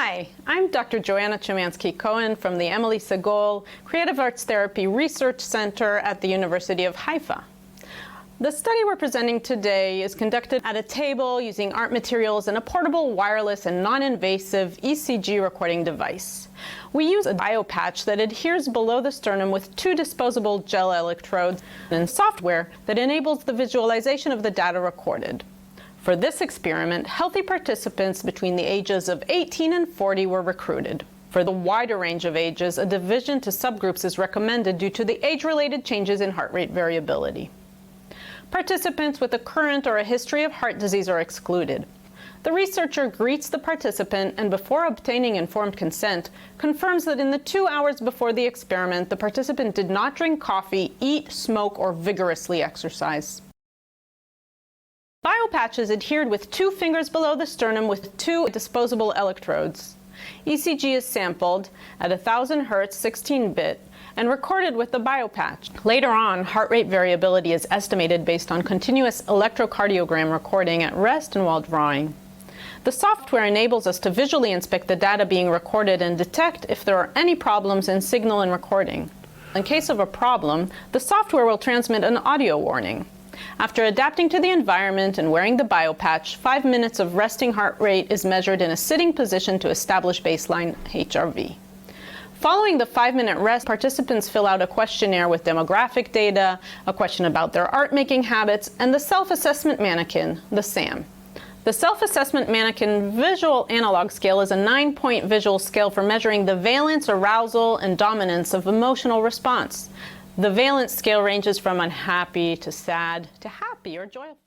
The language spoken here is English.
Hi, I'm Dr. Johanna Czamanski-Cohen from the Emili Sagol Creative Arts Therapy Research Center at the University of Haifa. The study we're presenting today is conducted at a table using art materials and a portable, wireless, and non-invasive ECG recording device. We use a biopatch that adheres below the sternum with 2 disposable gel electrodes and software that enables the visualization of the data recorded. For this experiment, healthy participants between the ages of 18 and 40 were recruited. For the wider range of ages, a division to subgroups is recommended due to the age-related changes in heart rate variability. Participants with a current or a history of heart disease are excluded. The researcher greets the participant and, before obtaining informed consent, confirms that in the 2 hours before the experiment, the participant did not drink coffee, eat, smoke, or vigorously exercise. Biopatch is adhered with 2 fingers below the sternum with 2 disposable electrodes. ECG is sampled at 1000 Hz 16-bit and recorded with the biopatch. Later on, heart rate variability is estimated based on continuous electrocardiogram recording at rest and while drawing. The software enables us to visually inspect the data being recorded and detect if there are any problems in signal and recording. In case of a problem, the software will transmit an audio warning. After adapting to the environment and wearing the biopatch, 5 minutes of resting heart rate is measured in a sitting position to establish baseline HRV. Following the 5-minute rest, participants fill out a questionnaire with demographic data, a question about their art-making habits, and the self-assessment mannequin, the SAM. The self-assessment mannequin visual analog scale is a 9-point visual scale for measuring the valence, arousal, and dominance of emotional response. The valence scale ranges from unhappy to sad to happy or joyful.